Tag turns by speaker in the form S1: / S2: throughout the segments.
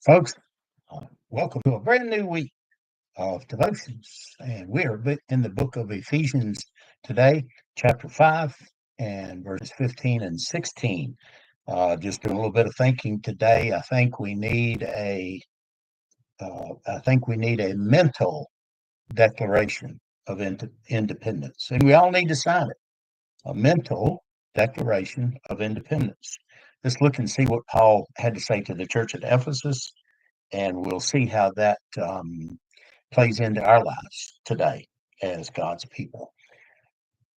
S1: Folks, welcome to a brand new week of devotions. And we are in the book of Ephesians today, chapter 5, and verses 15 and 16. Just doing a little bit of thinking today. I think we need a mental declaration of independence. And we all need to sign it. A mental declaration of independence. Let's look and see what Paul had to say to the church at Ephesus, and we'll see how that plays into our lives today as God's people.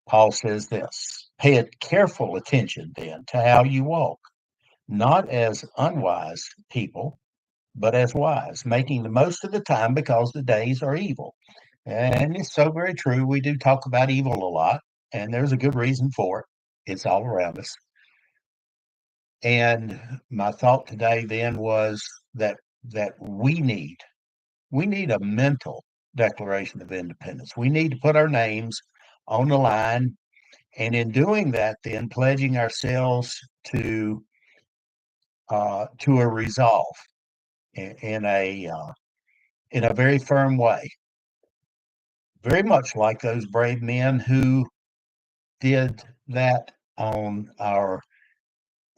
S1: Paul says this: pay careful attention then to how you walk, not as unwise people, but as wise, making the most of the time because the days are evil. And it's so very true. We do talk about evil a lot, and there's a good reason for it. It's all around us. And my thought today then was that we need a mental declaration of independence. We need to put our names on the line, and in doing that, then pledging ourselves to a resolve in a very firm way, very much like those brave men who did that on our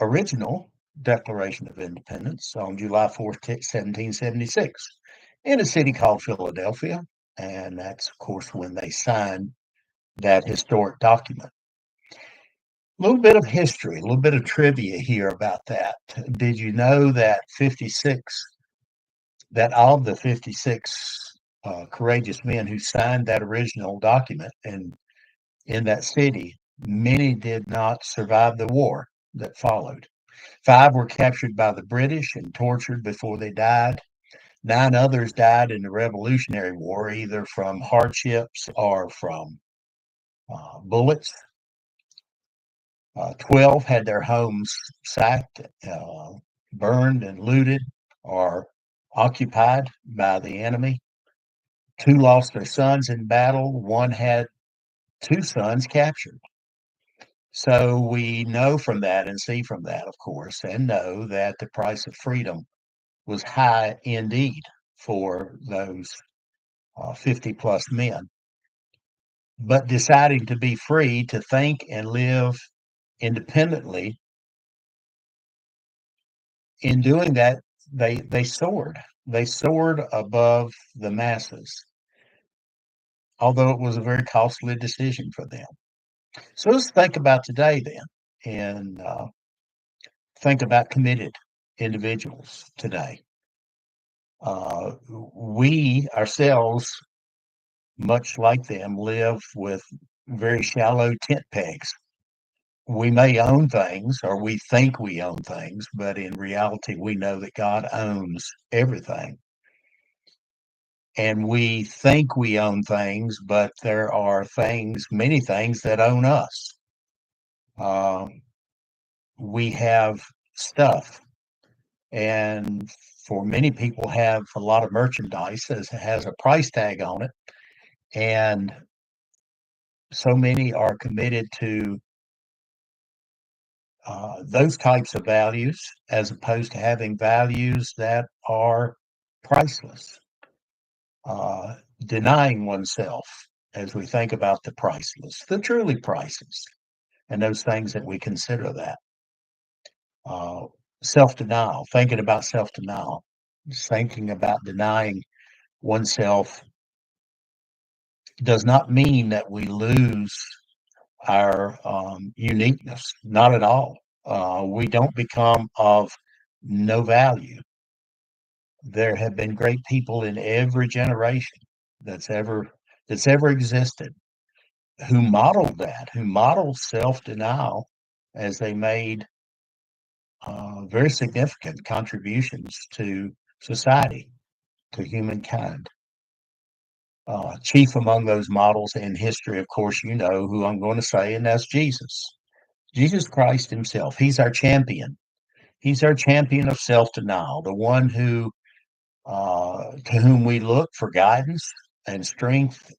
S1: original Declaration of Independence on July 4th, 1776, in a city called Philadelphia. And that's, of course, when they signed that historic document. A little bit of history, a little bit of trivia here about that. Did you know that all of the 56 courageous men who signed that original document and in that city, many did not survive the war that followed? 5 were captured by the British and tortured before they died. 9 others died in the Revolutionary War, either from hardships or from bullets. 12 had their homes sacked, burned, and looted or occupied by the enemy. 2 lost their sons in battle. 1 had 2 sons captured. So we know from that and see from that, of course, and know that the price of freedom was high indeed for those 50 plus men. But deciding to be free, to think and live independently, in doing that, they soared. They soared above the masses, although it was a very costly decision for them. So let's think about today then, and think about committed individuals today. We ourselves, much like them, live with very shallow tent pegs. We may own things, or we think we own things, but in reality, we know that God owns everything. And we think we own things, but there are many things that own us. Um, we have stuff, and for many people, have a lot of merchandise that has a price tag on it, and so many are committed to those types of values as opposed to having values that are priceless. Denying oneself as we think about the priceless, the truly priceless, and those things that we consider that. Uh, Self denial, thinking about self denial, thinking about denying oneself does not mean that we lose our uniqueness. Not at all. We don't become of no value. There have been great people in every generation that's ever existed who modeled that, who modeled self-denial as they made very significant contributions to society, to humankind. Chief among those models in history, of course, you know who I'm going to say, and that's Jesus. Jesus Christ himself. He's our champion. He's our champion of self-denial, the one to whom we look for guidance and strength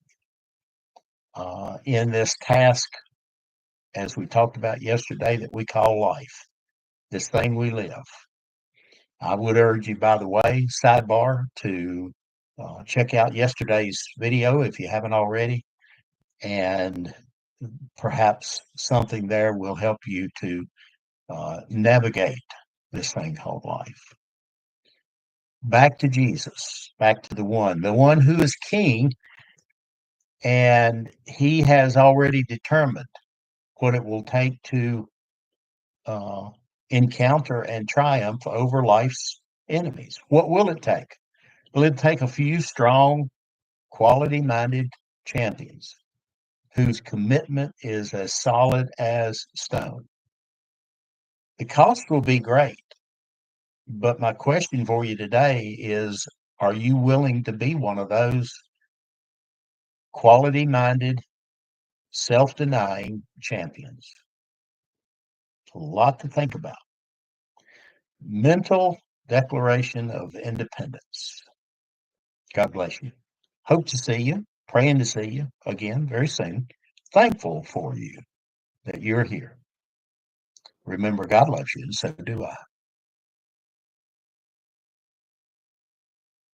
S1: in this task, as we talked about yesterday, that we call life, this thing we live. I would urge you, by the way, sidebar, to check out yesterday's video if you haven't already, and perhaps something there will help you to navigate this thing called life. Back to Jesus, back to the one who is king, and he has already determined what it will take to uh, encounter and triumph over life's enemies. What will it take? Will it take a few strong, quality minded champions whose commitment is as solid as stone? The cost will be great, but my question for you today is, are you willing to be one of those quality minded, self denying champions? A lot to think about. Mental declaration of independence. God bless you. Hope to see you, praying to see you again very soon. Thankful for you that you're here. Remember, God loves you, and so do I.